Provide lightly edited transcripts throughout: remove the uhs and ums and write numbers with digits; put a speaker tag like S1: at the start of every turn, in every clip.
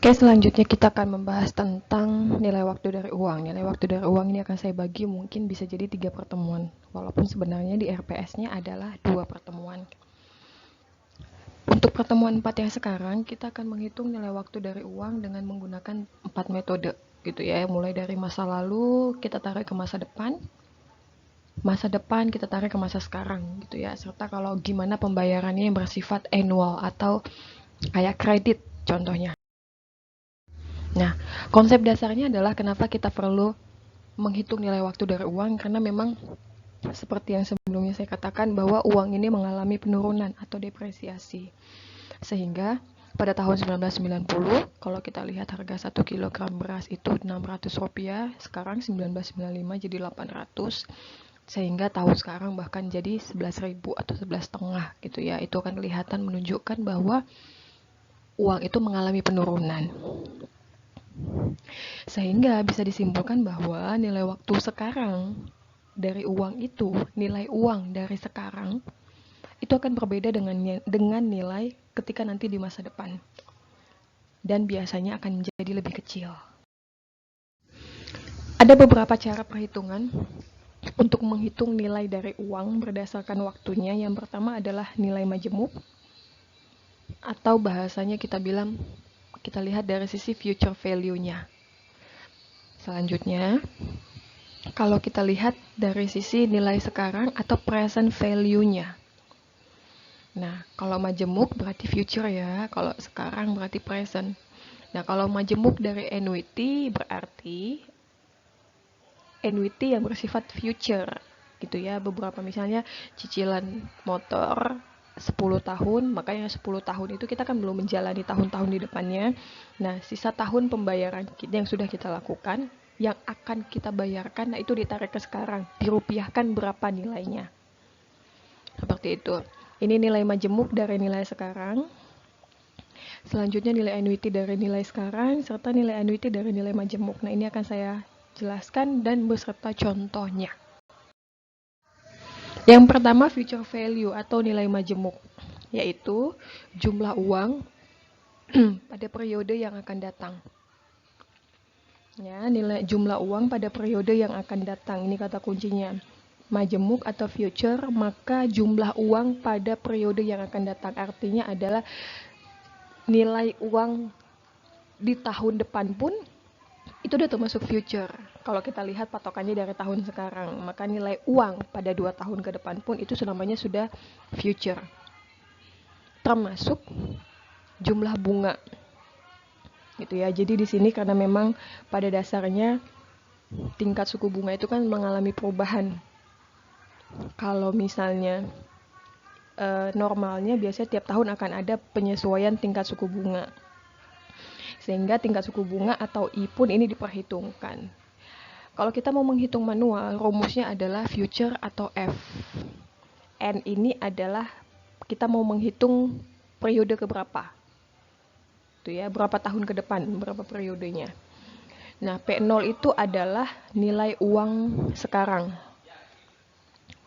S1: Oke, selanjutnya kita akan membahas tentang nilai waktu dari uang. Nilai waktu dari uang ini akan saya bagi mungkin bisa jadi 3 pertemuan, walaupun sebenarnya di RPS-nya adalah 2 pertemuan. Untuk pertemuan 4 yang sekarang, kita akan menghitung nilai waktu dari uang dengan menggunakan 4 metode, gitu ya. Mulai dari masa lalu, kita tarik ke masa depan kita tarik ke masa sekarang, gitu ya. Serta kalau gimana pembayarannya yang bersifat annual atau kayak kredit contohnya. Nah, konsep dasarnya adalah kenapa kita perlu menghitung nilai waktu dari uang, karena memang seperti yang sebelumnya saya katakan bahwa uang ini mengalami penurunan atau depresiasi. Sehingga pada tahun 1990, kalau kita lihat harga 1 kilogram beras itu Rp600, sekarang 1995 jadi 800, sehingga tahun sekarang bahkan jadi 11.000 atau 11,5 gitu ya. Itu akan kelihatan menunjukkan bahwa uang itu mengalami penurunan. Sehingga bisa disimpulkan bahwa nilai waktu sekarang dari uang itu, nilai uang dari sekarang, itu akan berbeda dengan nilai ketika nanti di masa depan. Dan biasanya akan menjadi lebih kecil. Ada beberapa cara perhitungan untuk menghitung nilai dari uang berdasarkan waktunya. Yang pertama adalah nilai majemuk, atau bahasanya kita lihat dari sisi future value-nya. Selanjutnya, kalau kita lihat dari sisi nilai sekarang atau present value-nya. Nah, kalau majemuk berarti future ya, kalau sekarang berarti present. Nah, kalau majemuk dari annuity berarti annuity yang bersifat future, gitu ya. Beberapa misalnya cicilan motor 10 tahun, makanya 10 tahun itu kita kan belum menjalani tahun-tahun di depannya. Nah, sisa tahun pembayaran yang sudah kita lakukan, yang akan kita bayarkan, nah itu ditarik ke sekarang, dirupiahkan berapa nilainya. Seperti itu. Ini nilai majemuk dari nilai sekarang. Selanjutnya nilai annuity dari nilai sekarang, serta nilai annuity dari nilai majemuk. Nah, ini akan saya jelaskan dan beserta contohnya. Yang pertama future value atau nilai majemuk, yaitu jumlah uang pada periode yang akan datang. Ya, nilai jumlah uang pada periode yang akan datang, ini kata kuncinya. Majemuk atau future, maka jumlah uang pada periode yang akan datang. Artinya adalah nilai uang di tahun depan pun itu udah termasuk future. Kalau kita lihat patokannya dari tahun sekarang, maka nilai uang pada 2 tahun ke depan pun itu namanya sudah future. Termasuk jumlah bunga. Gitu ya. Jadi di sini karena memang pada dasarnya tingkat suku bunga itu kan mengalami perubahan. Kalau misalnya normalnya biasanya tiap tahun akan ada penyesuaian tingkat suku bunga. Sehingga tingkat suku bunga atau I pun ini diperhitungkan. Kalau kita mau menghitung manual, rumusnya adalah future atau F. N ini adalah kita mau menghitung periode keberapa. Itu ya, berapa tahun ke depan, berapa periodenya. Nah, P0 itu adalah nilai uang sekarang.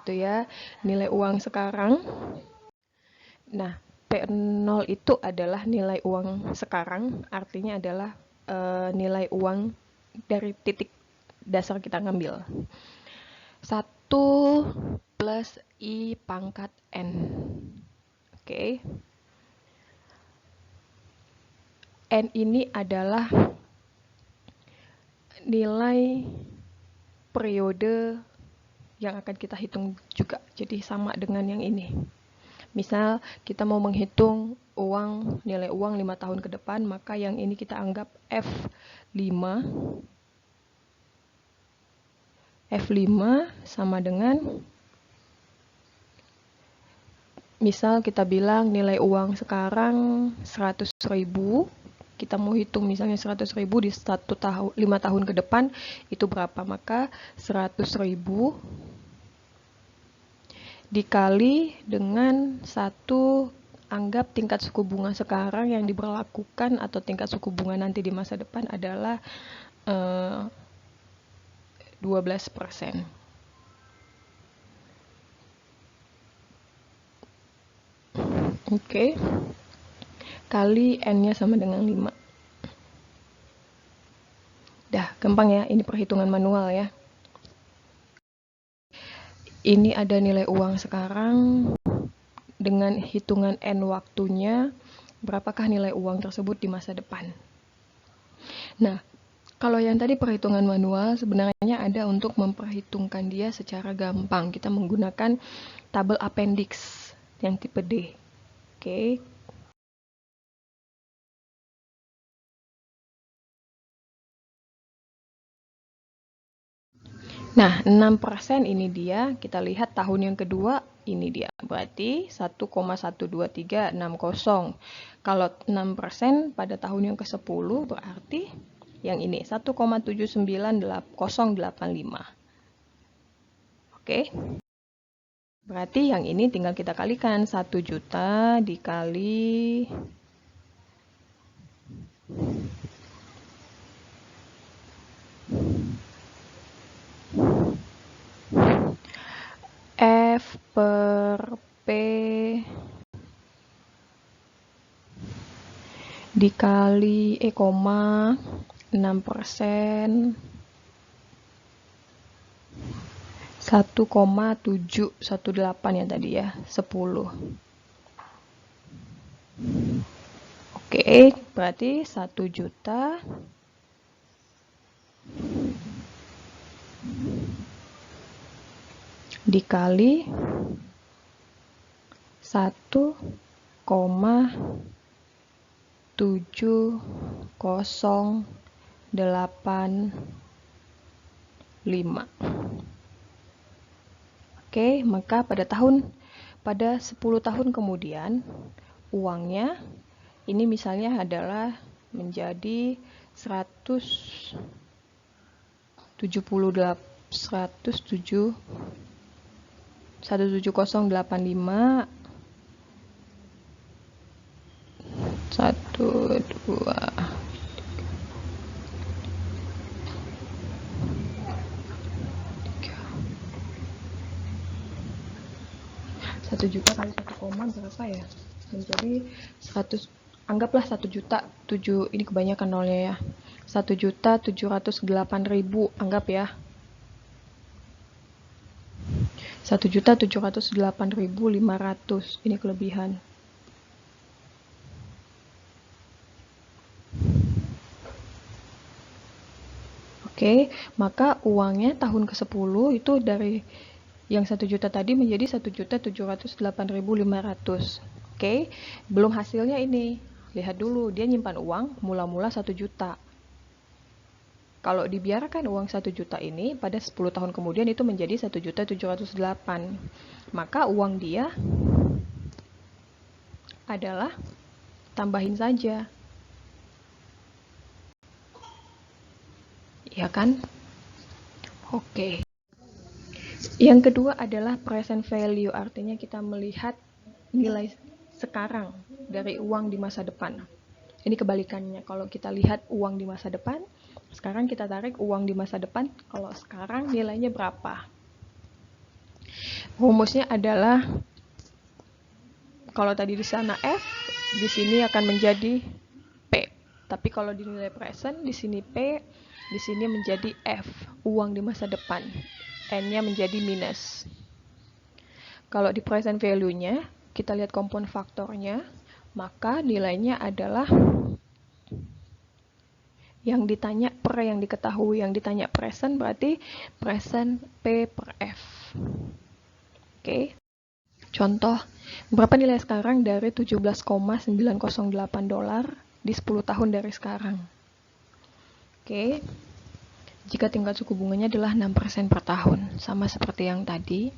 S1: Itu ya, nilai uang sekarang. Nah, P0 itu adalah nilai uang sekarang, artinya adalah nilai uang dari titik dasar kita ngambil. 1 plus I pangkat N. Oke. N ini adalah nilai periode yang akan kita hitung juga. Jadi sama dengan yang ini. Misal kita mau menghitung nilai uang 5 tahun ke depan, maka yang ini kita anggap F5. F5 sama dengan, misal kita bilang nilai uang sekarang 100.000, kita mau hitung misalnya 100.000 di 5 tahun ke depan itu berapa, maka 100.000 dikali dengan 1, anggap tingkat suku bunga sekarang yang diberlakukan atau tingkat suku bunga nanti di masa depan adalah 12%. Oke. Kali N-nya sama dengan 5. Gampang ya, ini perhitungan manual ya. Ini ada nilai uang sekarang dengan hitungan N waktunya, berapakah nilai uang tersebut di masa depan. Nah, kalau yang tadi perhitungan manual sebenarnya ada untuk memperhitungkan dia secara gampang. Kita menggunakan tabel appendix yang tipe D. Oke. Nah, 6% ini dia, kita lihat tahun yang kedua, ini dia. Berarti 1,12360. Kalau 6% pada tahun yang ke-10 berarti yang ini 1,79085. Oke. Berarti yang ini tinggal kita kalikan 1 juta dikali F per P dikali 6%, 1,718 ya tadi ya, 10. Oke, berarti 1 juta dikali 1,785. Oke, maka pada 10 tahun kemudian uangnya ini misalnya adalah menjadi 17085 1 juta kali 1 koma berapa ya? Menjadi 100, anggaplah 1 juta 7, ini kebanyakan nolnya ya. 1.708.000 anggap ya. 1.708.500 ini kelebihan. Oke, maka uangnya tahun ke-10 itu dari yang 1 juta tadi menjadi 1.708.500. Oke, belum hasilnya ini. Lihat dulu, dia nyimpan uang mula-mula 1 juta. Kalau dibiarkan uang 1 juta ini pada 10 tahun kemudian itu menjadi 1.708. Maka uang dia adalah tambahin saja. Ya kan? Oke. Yang kedua adalah present value, artinya kita melihat nilai sekarang dari uang di masa depan. Ini kebalikannya, kalau kita lihat uang di masa depan, sekarang kita tarik uang di masa depan, kalau sekarang nilainya berapa? Rumusnya adalah, kalau tadi di sana F, di sini akan menjadi P. Tapi kalau di nilai present, di sini P, di sini menjadi F, uang di masa depan. N-nya menjadi minus. Kalau di present value-nya, kita lihat kompon faktornya, maka nilainya adalah yang ditanya per yang diketahui, yang ditanya present berarti present P per F. Oke. Contoh, berapa nilai sekarang dari 17,908 dolar di 10 tahun dari sekarang? Oke. Jika tingkat suku bunganya adalah 6% per tahun, sama seperti yang tadi,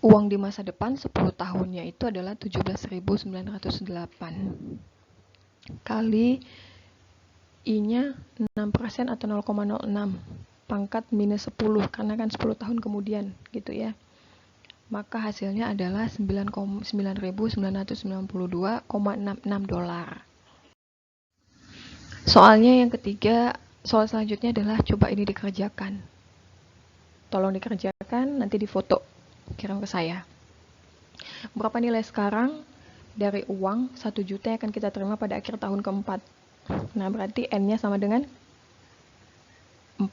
S1: uang di masa depan 10 tahunnya itu adalah 17.908 kali I-nya 6% atau 0,06 pangkat minus 10 karena kan 10 tahun kemudian gitu ya. Maka hasilnya adalah 9.992,66 dolar. Soalnya yang ketiga, soal selanjutnya adalah coba ini dikerjakan. Tolong dikerjakan, nanti difoto, kirim ke saya. Berapa nilai sekarang dari uang 1 juta yang akan kita terima pada akhir tahun keempat? Nah, berarti N-nya sama dengan 4.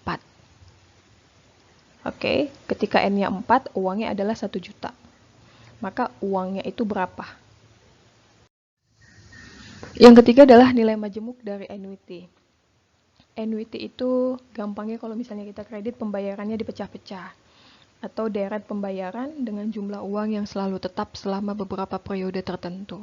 S1: Oke, ketika N-nya 4, uangnya adalah 1 juta. Maka uangnya itu berapa? Yang ketiga adalah nilai majemuk dari annuity. Annuity itu gampangnya kalau misalnya kita kredit, pembayarannya dipecah-pecah. Atau deret pembayaran dengan jumlah uang yang selalu tetap selama beberapa periode tertentu.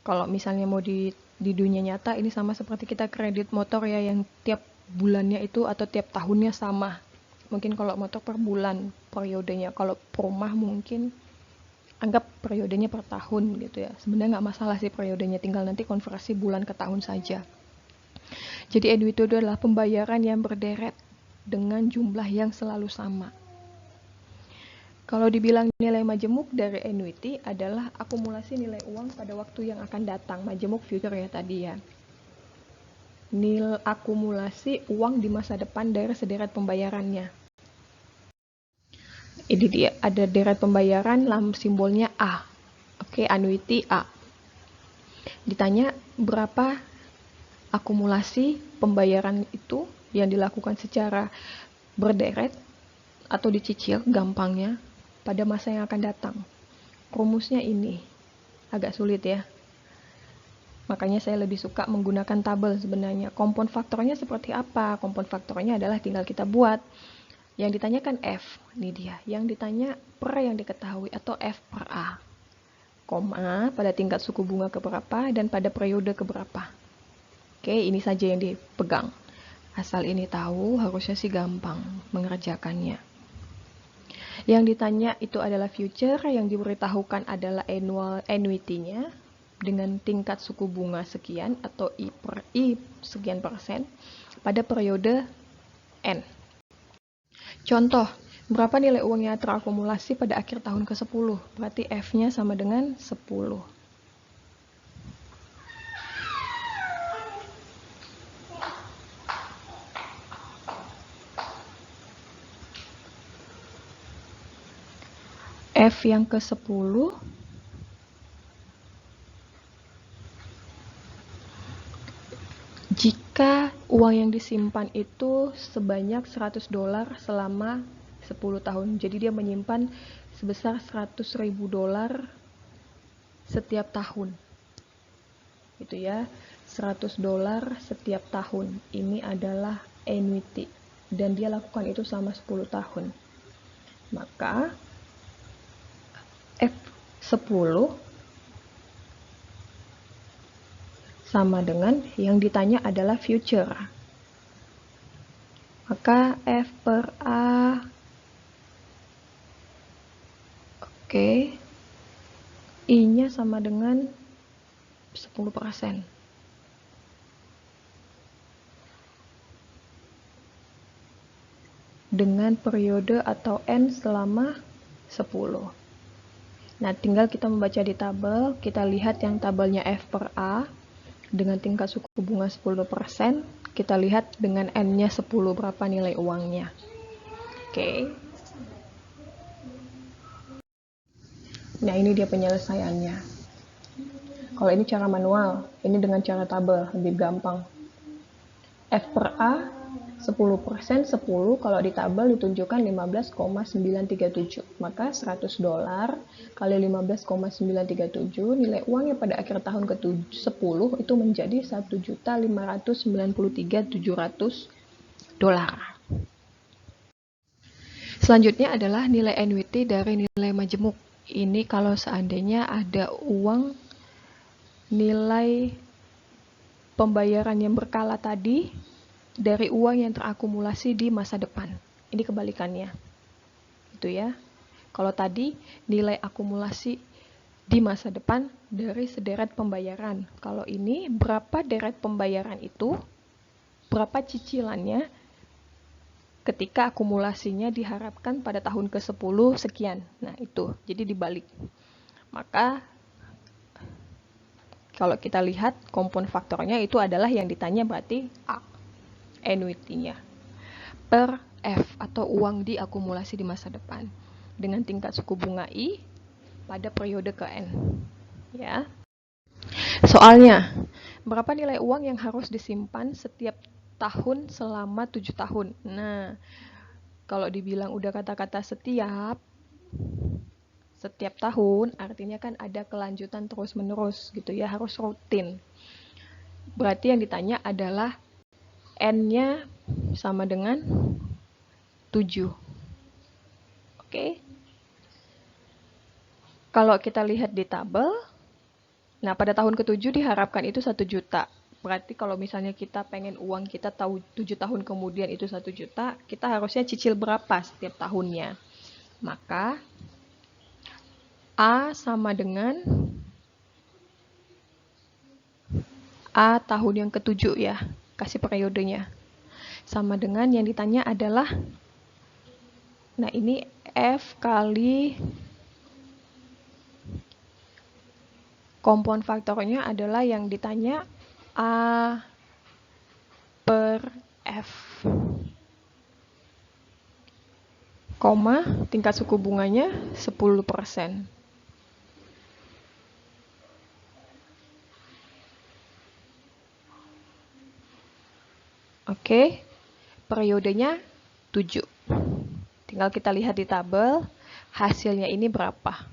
S1: Kalau misalnya mau di dunia nyata, ini sama seperti kita kredit motor ya, yang tiap bulannya itu atau tiap tahunnya sama. Mungkin kalau motor per bulan periodenya, kalau rumah mungkin anggap periodenya per tahun gitu ya. Sebenarnya nggak masalah sih periodenya, tinggal nanti konversi bulan ke tahun saja. Jadi annuity itu adalah pembayaran yang berderet dengan jumlah yang selalu sama. Kalau dibilang nilai majemuk dari annuity adalah akumulasi nilai uang pada waktu yang akan datang. Majemuk future ya tadi ya. Nilai akumulasi uang di masa depan dari sederet pembayarannya. Ini dia, ada deret pembayaran, simbolnya A. Oke, annuity A. Ditanya berapa akumulasi pembayaran itu yang dilakukan secara berderet atau dicicil, gampangnya, pada masa yang akan datang. Rumusnya ini agak sulit ya. Makanya saya lebih suka menggunakan tabel sebenarnya. Kompon faktornya seperti apa? Kompon faktornya adalah tinggal kita buat. Yang ditanyakan F, ini dia. Yang ditanya per yang diketahui atau F per A. Koma pada tingkat suku bunga keberapa dan pada periode keberapa. Oke, ini saja yang dipegang. Asal ini tahu, harusnya sih gampang mengerjakannya. Yang ditanya itu adalah future, yang diberitahukan adalah annuity-nya dengan tingkat suku bunga sekian atau I per I sekian persen pada periode N. Contoh, berapa nilai uang yang terakumulasi pada akhir tahun ke-10? Berarti F-nya sama dengan 10. F yang ke-10 jika uang yang disimpan itu sebanyak $100 selama 10 tahun. Jadi dia menyimpan sebesar $100.000 setiap tahun. Gitu ya. $100 setiap tahun. Ini adalah annuity dan dia lakukan itu selama 10 tahun. Maka F10 sama dengan yang ditanya adalah future. Maka F per A, oke, I-nya sama dengan 10%. Dengan periode atau N selama 10. Nah, tinggal kita membaca di tabel, kita lihat yang tabelnya F per A, dengan tingkat suku bunga 10%, kita lihat dengan N-nya 10 berapa nilai uangnya. Oke. Nah, ini dia penyelesaiannya. Kalau ini cara manual, ini dengan cara tabel, lebih gampang. F per A 10%, 10 kalau di tabel ditunjukkan 15,937. Maka $100 kali 15,937 nilai uangnya pada akhir tahun ke-10 itu menjadi $1.593.700. Selanjutnya adalah nilai annuity dari nilai majemuk. Ini kalau seandainya ada uang nilai pembayaran yang berkala tadi dari uang yang terakumulasi di masa depan. Ini kebalikannya. Itu ya. Kalau tadi nilai akumulasi di masa depan dari sederet pembayaran. Kalau ini berapa deret pembayaran itu, berapa cicilannya ketika akumulasinya diharapkan pada tahun ke-10 sekian. Nah, itu. Jadi dibalik. Maka kalau kita lihat kompon faktornya itu adalah yang ditanya berarti A. Annuity-nya per F atau uang diakumulasi di masa depan dengan tingkat suku bunga I pada periode ke N. Ya. Soalnya, berapa nilai uang yang harus disimpan setiap tahun selama 7 tahun. Nah, kalau dibilang udah kata-kata setiap tahun, artinya kan ada kelanjutan terus-menerus gitu ya, harus rutin. Berarti yang ditanya adalah N-nya sama dengan 7. Oke. Kalau kita lihat di tabel, nah pada tahun ke-7 diharapkan itu 1 juta. Berarti kalau misalnya kita pengen uang kita tahu 7 tahun kemudian itu 1 juta, kita harusnya cicil berapa setiap tahunnya. Maka A sama dengan A tahun yang ke-7 ya, kasih periodenya. Sama dengan yang ditanya adalah, nah ini F kali kompon faktornya adalah yang ditanya A per F. Koma, tingkat suku bunganya 10%. Oke, periodenya 7. Tinggal kita lihat di tabel, hasilnya ini berapa.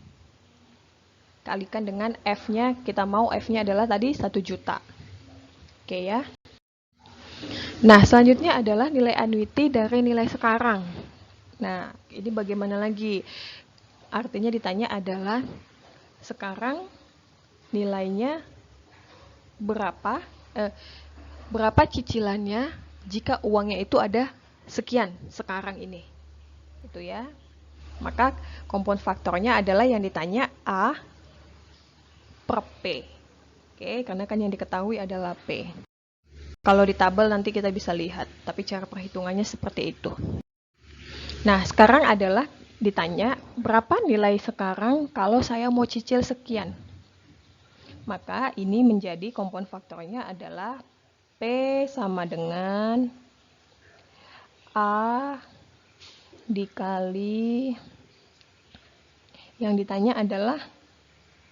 S1: Kalikan dengan F-nya, kita mau F-nya adalah tadi 1 juta. Oke ya. Nah, selanjutnya adalah nilai annuity dari nilai sekarang. Nah, ini bagaimana lagi? Artinya ditanya adalah, sekarang nilainya berapa? Berapa cicilannya jika uangnya itu ada sekian sekarang ini, itu ya. Maka kompon faktornya adalah yang ditanya A per P. Oke, karena kan yang diketahui adalah P. Kalau di tabel nanti kita bisa lihat, tapi cara perhitungannya seperti itu. Nah, sekarang adalah ditanya berapa nilai sekarang kalau saya mau cicil sekian. Maka ini menjadi kompon faktornya adalah P sama dengan A dikali, yang ditanya adalah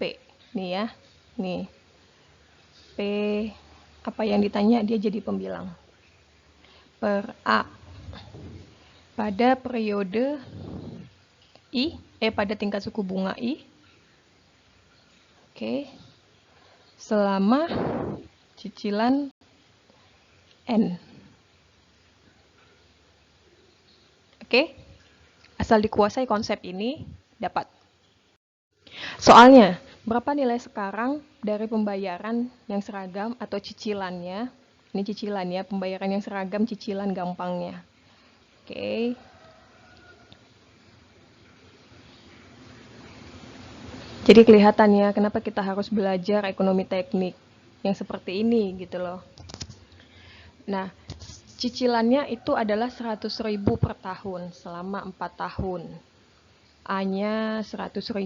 S1: P. Nih ya, nih. P, apa yang ditanya dia jadi pembilang. Per A. Pada periode I, pada tingkat suku bunga I. Oke. Selama cicilan N. Oke, asal dikuasai konsep ini, dapat. Soalnya, berapa nilai sekarang dari pembayaran yang seragam atau cicilannya? Ini cicilannya, pembayaran yang seragam, cicilan gampangnya. Oke. Jadi kelihatan ya, kenapa kita harus belajar ekonomi teknik yang seperti ini gitu loh. Nah, cicilannya itu adalah 100.000 per tahun selama 4 tahun. A-nya 100.000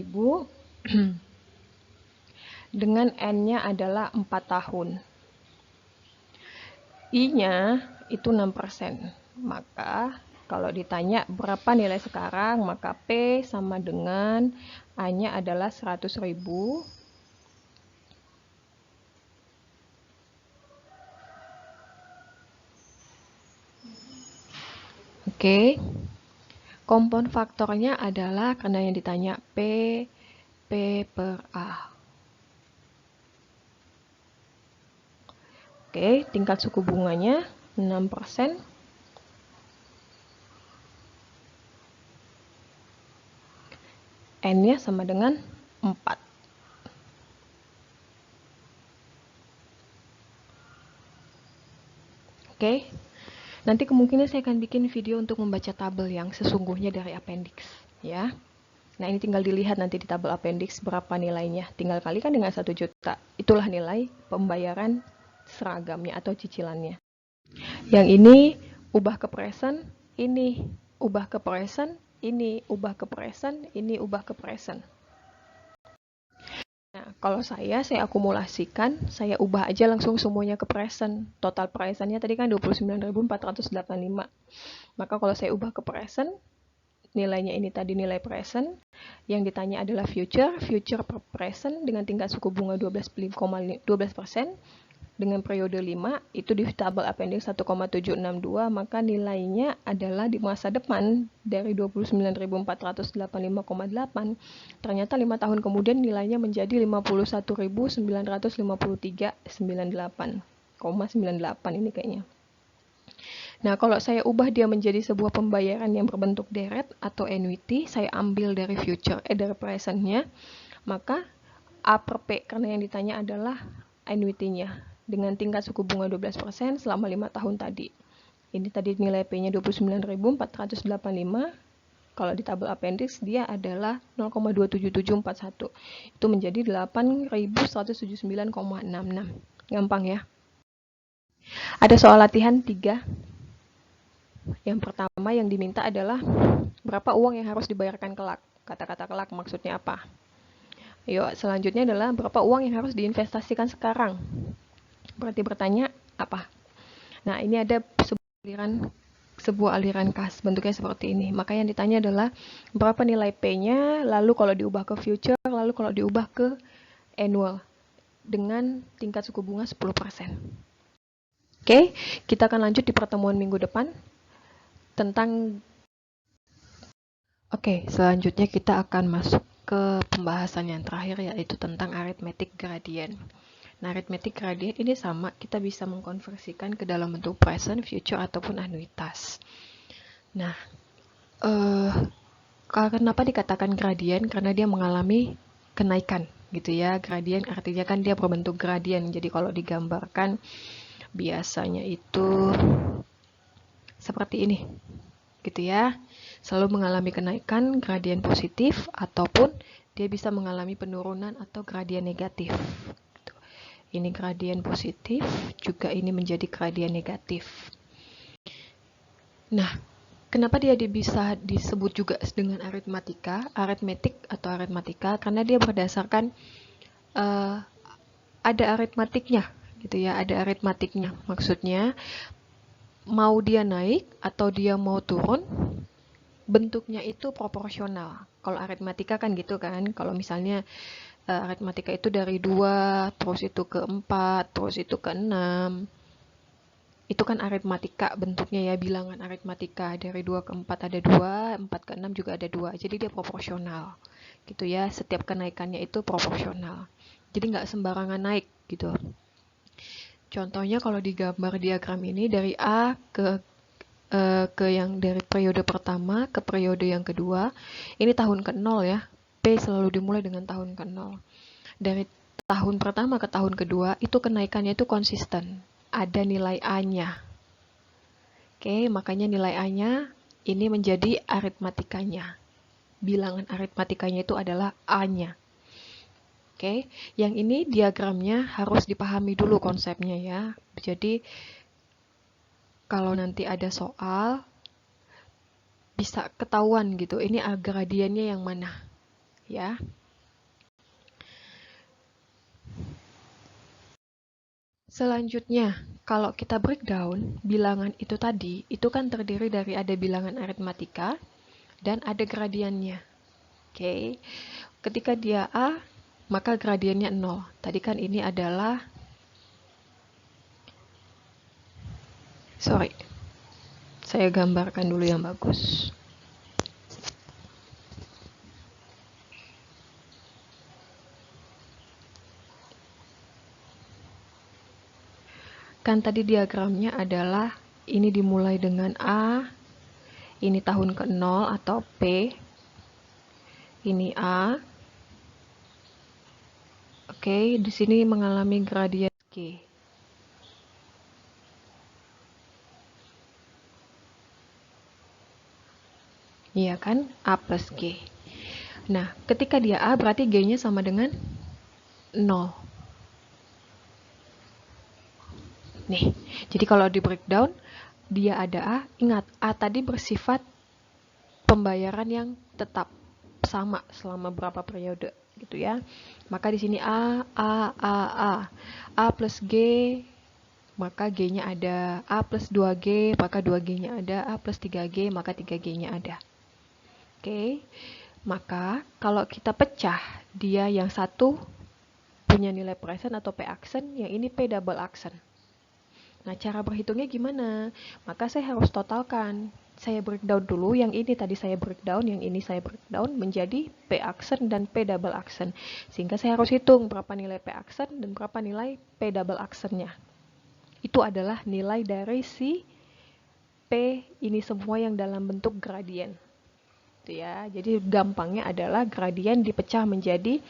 S1: dengan N-nya adalah 4 tahun. I-nya itu 6%. Maka kalau ditanya berapa nilai sekarang, maka P sama dengan A-nya adalah 100.000 Oke. Kompon faktornya adalah, karena yang ditanya P per A. Oke, tingkat suku bunganya 6%. N-nya sama dengan 4. Oke. Nanti kemungkinan saya akan bikin video untuk membaca tabel yang sesungguhnya dari appendix, ya. Nah, ini tinggal dilihat nanti di tabel appendix berapa nilainya. Tinggal kalikan dengan 1 juta. Itulah nilai pembayaran seragamnya atau cicilannya. Yang ini ubah ke present, ini ubah ke present, ini ubah ke present, ini ubah ke present. Nah, kalau saya akumulasikan, saya ubah aja langsung semuanya ke present. Total presentnya tadi kan 29.485. Maka kalau saya ubah ke present, nilainya ini tadi nilai present. Yang ditanya adalah future per present dengan tingkat suku bunga 12%. dengan periode 5 itu di tabel appendix 1,762, maka nilainya adalah di masa depan dari 29.485,8 ternyata 5 tahun kemudian nilainya menjadi 51.933,98,98 ini kayaknya. Nah, kalau saya ubah dia menjadi sebuah pembayaran yang berbentuk deret atau annuity, saya ambil dari dari presentnya, maka A per P, karena yang ditanya adalah annuity-nya dengan tingkat suku bunga 12% selama 5 tahun tadi. Ini tadi nilai P-nya 29.485. Kalau di tabel appendix dia adalah 0,27741. Itu menjadi 8.179,66. Gampang ya. Ada soal latihan 3. Yang pertama yang diminta adalah berapa uang yang harus dibayarkan kelak. Kata-kata kelak maksudnya apa? Yuk, selanjutnya adalah berapa uang yang harus diinvestasikan sekarang. Berarti bertanya apa? Nah, ini ada sebuah aliran kas, bentuknya seperti ini. Maka yang ditanya adalah berapa nilai P-nya, lalu kalau diubah ke future, lalu kalau diubah ke annual dengan tingkat suku bunga 10%. Oke, kita akan lanjut di pertemuan minggu depan tentang selanjutnya kita akan masuk ke pembahasan yang terakhir, yaitu tentang arithmetic gradient. Nah, arithmetic gradient ini sama, kita bisa mengkonversikan ke dalam bentuk present, future, ataupun anuitas. Nah, kenapa dikatakan gradient? Karena dia mengalami kenaikan, gitu ya. Gradient artinya kan dia berbentuk gradient. Jadi kalau digambarkan, biasanya itu seperti ini, gitu ya. Selalu mengalami kenaikan, gradient positif, ataupun dia bisa mengalami penurunan atau gradient negatif. Ini gradien positif, juga ini menjadi gradien negatif. Nah, kenapa dia bisa disebut juga dengan aritmetik atau aritmatika? Karena dia berdasarkan ada aritmatiknya, gitu ya, ada aritmatiknya. Maksudnya, mau dia naik atau dia mau turun, bentuknya itu proporsional. Kalau aritmatika kan gitu kan, kalau misalnya aritmatika itu dari 2, terus itu ke 4, terus itu ke 6. Itu kan aritmatika bentuknya ya, bilangan aritmatika. Dari 2 ke 4 ada 2, 4 ke 6 juga ada 2. Jadi dia proporsional. Gitu ya, setiap kenaikannya itu proporsional. Jadi nggak sembarangan naik gitu. Contohnya kalau digambar diagram ini dari A ke yang dari periode pertama ke periode yang kedua, ini tahun ke-0 ya. P selalu dimulai dengan tahun ke-0. Dari tahun pertama ke tahun kedua, itu kenaikannya itu konsisten. Ada nilai A-nya. Oke, makanya nilai A-nya ini menjadi aritmatikanya. Bilangan aritmatikanya itu adalah A-nya. Oke, yang ini diagramnya harus dipahami dulu konsepnya ya. Jadi, kalau nanti ada soal, bisa ketahuan gitu, ini gradiennya yang mana, ya. Selanjutnya, kalau kita breakdown, bilangan itu tadi, itu kan terdiri dari ada bilangan aritmatika dan ada gradiennya. Oke, ketika dia A, maka gradiennya 0. Tadi kan ini adalah, saya gambarkan dulu yang bagus. Kan tadi diagramnya adalah ini dimulai dengan A, ini tahun ke-0 atau P, ini A. Oke, di sini mengalami gradien G. Iya kan? A plus G. Nah, ketika dia A berarti G-nya sama dengan 0. Nih, jadi kalau di breakdown, dia ada A, ingat, A tadi bersifat pembayaran yang tetap sama selama berapa periode, gitu ya. Maka di sini A plus G, maka G-nya ada. A plus 2G, maka 2G-nya ada. A plus 3G, maka 3G-nya ada. Oke, maka kalau kita pecah, dia yang satu punya nilai present atau P aksen, yang ini P double aksen. Nah, cara berhitungnya gimana? Maka saya harus totalkan. Saya breakdown dulu, yang ini tadi saya breakdown, yang ini saya breakdown menjadi P aksen dan P double aksen. Sehingga saya harus hitung berapa nilai P aksen dan berapa nilai P double aksennya. Itu adalah nilai dari si P ini semua yang dalam bentuk gradien. Itu ya. Jadi gampangnya adalah gradien dipecah menjadi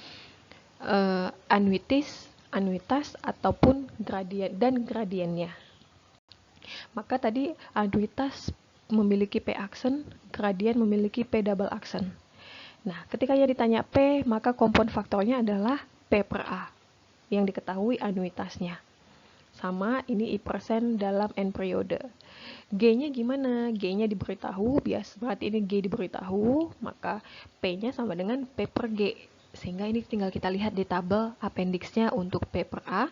S1: anuitas ataupun gradien dan gradiennya. Maka tadi anuitas memiliki P aksen, gradien memiliki P double aksen. Nah, ketika ia ditanya P, maka kompon faktornya adalah P per A yang diketahui anuitasnya. Sama, ini I% dalam N periode. G-nya gimana? G-nya diberitahu, berarti ini G diberitahu, maka P-nya sama dengan P per G. Sehingga ini tinggal kita lihat di tabel appendix-nya untuk P per A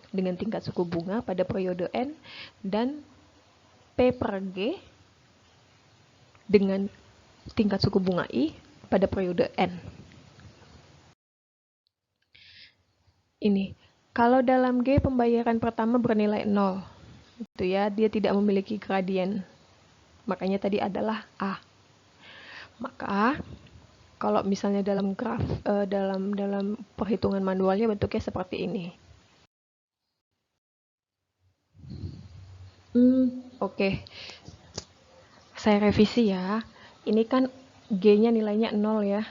S1: dengan tingkat suku bunga pada periode N dan P per G dengan tingkat suku bunga I pada periode N. Ini, kalau dalam G pembayaran pertama bernilai 0, itu ya, dia tidak memiliki gradien. Makanya tadi adalah A. Maka kalau misalnya dalam graf dalam perhitungan manualnya bentuknya seperti ini. Oke. Saya revisi ya. Ini kan G-nya nilainya 0 ya.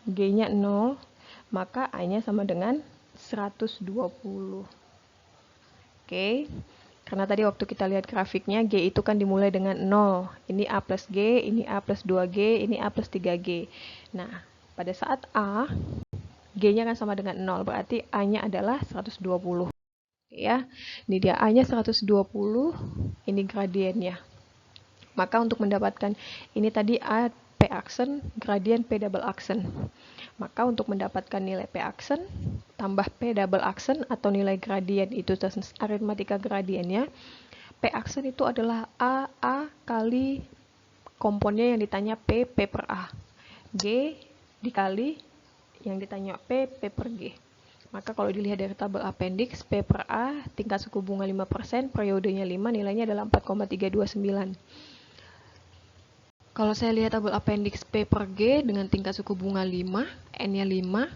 S1: G-nya 0, maka A-nya sama dengan 120. Oke. Karena tadi waktu kita lihat grafiknya, G itu kan dimulai dengan 0. Ini A plus G, ini A plus 2G, ini A plus 3G. Nah, pada saat A, G-nya kan sama dengan 0, berarti A-nya adalah 120. Ya, ini dia A-nya 120, ini gradiennya. Maka untuk mendapatkan ini tadi A P aksen, gradien P double aksen. Maka untuk mendapatkan nilai P aksen tambah P double aksen atau nilai gradien itu aritmatika gradiennya, P aksen itu adalah A kali komponnya yang ditanya P per A. G dikali yang ditanya P per G. Maka kalau dilihat dari tabel appendix, P per A tingkat suku bunga 5%, periodenya 5, nilainya adalah 4,329. Kalau saya lihat tabel appendix P per G dengan tingkat suku bunga 5, N-nya 5,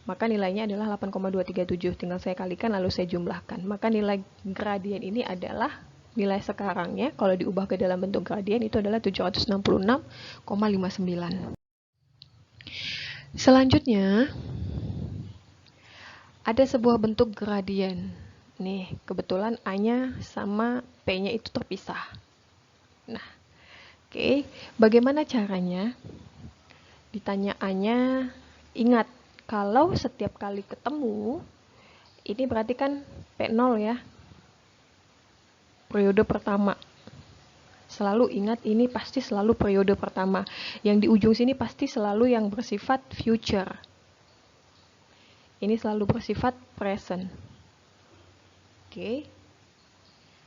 S1: maka nilainya adalah 8,237. Tinggal saya kalikan lalu saya jumlahkan. Maka nilai gradien ini adalah nilai sekarangnya, kalau diubah ke dalam bentuk gradien itu adalah 766,59. Selanjutnya, ada sebuah bentuk gradien. Nih, kebetulan A-nya sama P-nya itu terpisah. Nah, oke, bagaimana caranya? Ditanya A-nya, ingat, kalau setiap kali ketemu, ini berarti kan P0 ya, periode pertama. Selalu ingat, ini pasti selalu periode pertama. Yang di ujung sini pasti selalu yang bersifat future. Ini selalu bersifat present. Oke.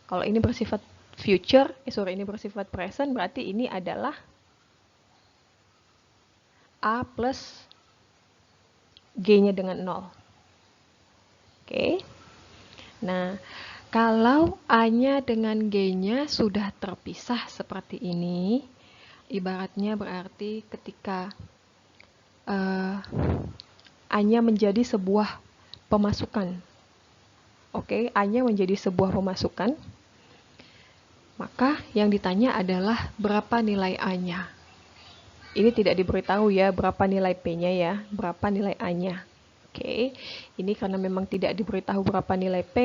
S1: Kalau ini bersifat future, ini bersifat present, berarti ini adalah A plus G-nya dengan 0. Oke. Nah, kalau A-nya dengan G-nya sudah terpisah seperti ini, ibaratnya berarti ketika A-nya menjadi sebuah pemasukan. Oke, A-nya menjadi sebuah pemasukan. Maka yang ditanya adalah berapa nilai A-nya. Ini tidak diberitahu ya berapa nilai P-nya ya, berapa nilai A-nya. Oke, ini karena memang tidak diberitahu berapa nilai P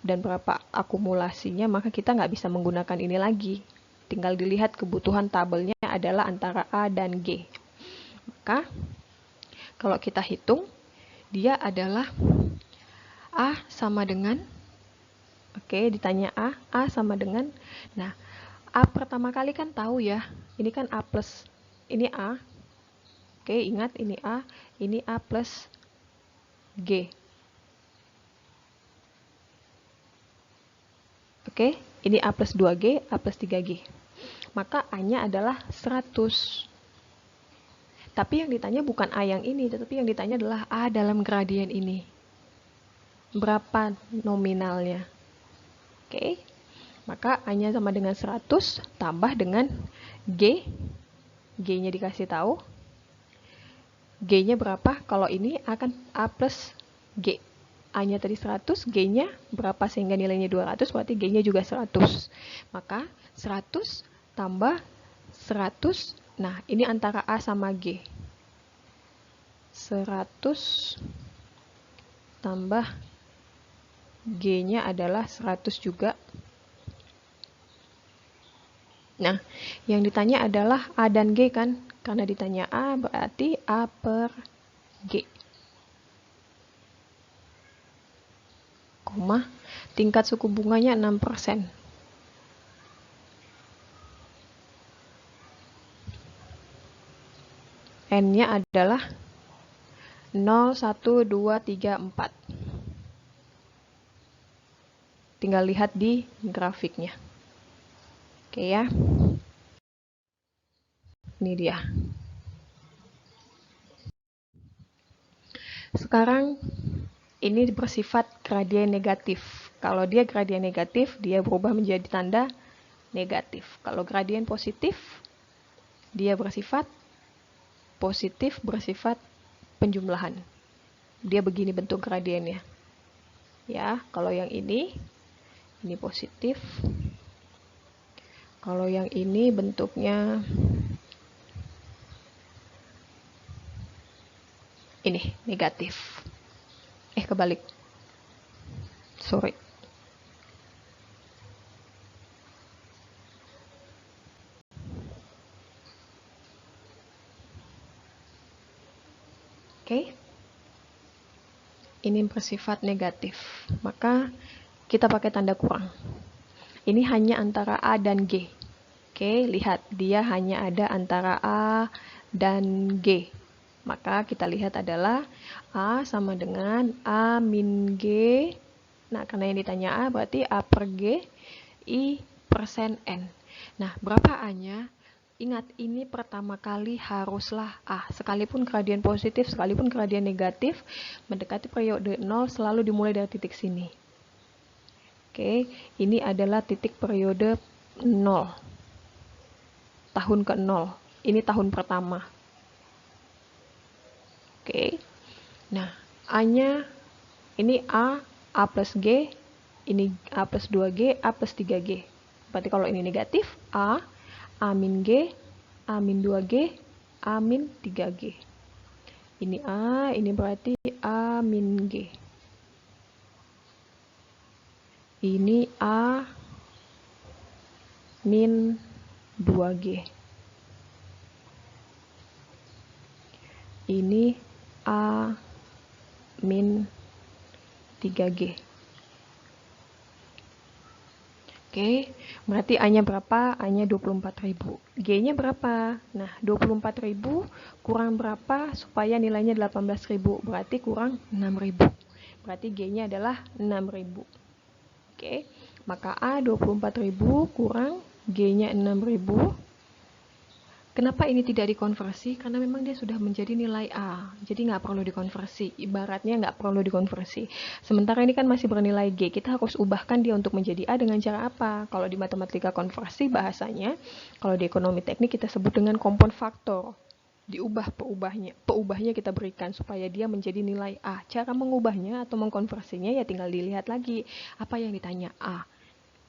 S1: dan berapa akumulasinya, maka kita nggak bisa menggunakan ini lagi. Tinggal dilihat kebutuhan tabelnya adalah antara A dan G. Maka, kalau kita hitung, dia adalah A sama dengan, oke, ditanya A sama dengan, nah, A pertama kali kan tahu ya, ini kan A plus, ini A, oke, ingat ini A plus G. Oke, ini A plus 2G, A plus 3G. Maka A-nya adalah 100. Tapi yang ditanya bukan A yang ini, tetapi yang ditanya adalah A dalam gradien ini. Berapa nominalnya? Oke. Maka A-nya sama dengan 100 tambah dengan G. G-nya dikasih tahu. G-nya berapa? Kalau ini akan A plus G. A-nya tadi 100, G-nya berapa sehingga nilainya 200, berarti G-nya juga 100. Maka 100 tambah 100, nah ini antara A sama G. 100 tambah G-nya adalah 100 juga. Nah, yang ditanya adalah A dan G kan? Karena ditanya A, berarti A per G. Koma, tingkat suku bunganya 6%. N-nya adalah 0, 1, 2, 3, 4. Tinggal lihat di grafiknya. Oke ya. Ini dia. Sekarang ini bersifat gradien negatif. Kalau dia gradien negatif, dia berubah menjadi tanda negatif. Kalau gradien positif, dia bersifat positif bersifat penjumlahan. Dia begini bentuk gradiennya. Ya, kalau yang ini positif. Kalau yang ini bentuknya ini negatif. Kebalik. Sorry. Oke. Ini bersifat negatif. Maka kita pakai tanda kurang. Ini hanya antara A dan G. Oke, lihat dia hanya ada antara A dan G. Maka kita lihat adalah A sama dengan A min G. Nah, karena yang ditanya A berarti A per G I persen N. Nah, berapa A-nya? Ingat, ini pertama kali haruslah A. Sekalipun gradien positif, sekalipun gradien negatif, mendekati periode 0 selalu dimulai dari titik sini. Oke, ini adalah titik periode 0. Tahun ke-0. Ini tahun pertama. Oke. Nah, A-nya ini A plus G, ini A plus 2G, A plus 3G. Berarti kalau ini negatif, A min G, A min 2G, A min 3G. Ini A, ini berarti A min G. Ini A min 2G. Ini A min 3G. Oke, berarti A-nya berapa? A-nya 24.000. G-nya berapa? Nah, 24.000 kurang berapa supaya nilainya 18.000? Berarti kurang 6.000. Berarti G-nya adalah 6.000. Oke, maka A 24.000 kurang G-nya 6.000. Kenapa ini tidak dikonversi? Karena memang dia sudah menjadi nilai A. Jadi nggak perlu dikonversi. Ibaratnya nggak perlu dikonversi. Sementara ini kan masih bernilai G. Kita harus ubahkan dia untuk menjadi A dengan cara apa? Kalau di matematika konversi bahasanya, kalau di ekonomi teknik kita sebut dengan kompon faktor. Diubah peubahnya kita berikan supaya dia menjadi nilai A. Cara mengubahnya atau mengkonversinya ya tinggal dilihat lagi. Apa yang ditanya A?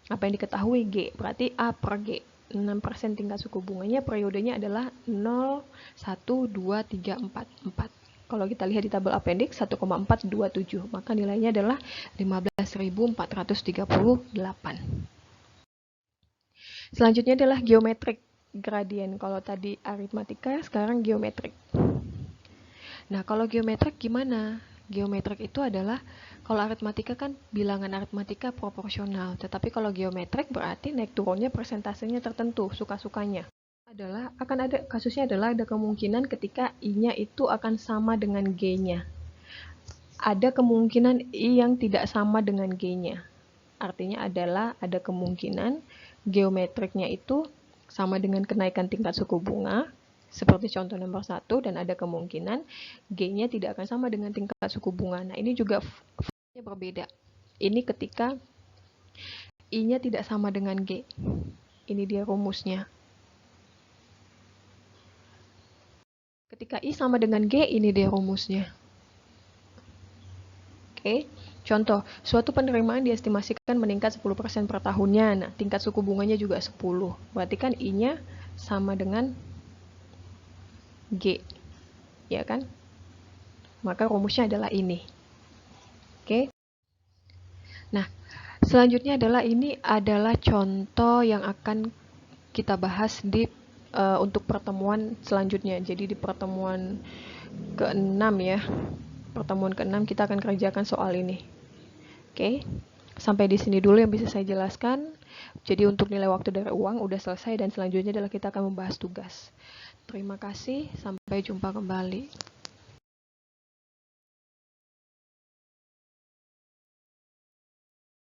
S1: Apa yang diketahui G? Berarti A per G. 6% tingkat suku bunganya, periodenya adalah 0, 1, 2, 3, 4, 4. Kalau kita lihat di tabel appendix 1,427, maka nilainya adalah 15.438. Selanjutnya adalah geometrik gradien. Kalau tadi aritmatika, sekarang geometrik. Nah, kalau geometrik gimana? Geometrik itu adalah, kalau aritmatika kan bilangan aritmatika proporsional, tetapi kalau geometrik berarti naik turunnya persentasenya tertentu, suka-sukanya. Kasusnya adalah ada kemungkinan ketika I-nya itu akan sama dengan G-nya. Ada kemungkinan I yang tidak sama dengan G-nya. Artinya adalah ada kemungkinan geometriknya itu sama dengan kenaikan tingkat suku bunga, seperti contoh nomor 1, dan ada kemungkinan G-nya tidak akan sama dengan tingkat suku bunga. Nah, ini juga fungsinya berbeda. Ini ketika I-nya tidak sama dengan G. Ini dia rumusnya. Ketika I sama dengan G, ini dia rumusnya. Oke, contoh, suatu penerimaan diestimasikan meningkat 10% per tahunnya. Nah, tingkat suku bunganya juga 10. Berarti kan I-nya sama dengan G. Ya kan? Maka rumusnya adalah ini. Oke. Nah, selanjutnya ini adalah contoh yang akan kita bahas di untuk pertemuan selanjutnya. Jadi di pertemuan ke-6 ya. Pertemuan ke-6 kita akan kerjakan soal ini. Oke. Sampai di sini dulu yang bisa saya jelaskan. Jadi untuk nilai waktu dari uang udah selesai, dan selanjutnya adalah kita akan membahas tugas. Terima kasih, sampai jumpa kembali.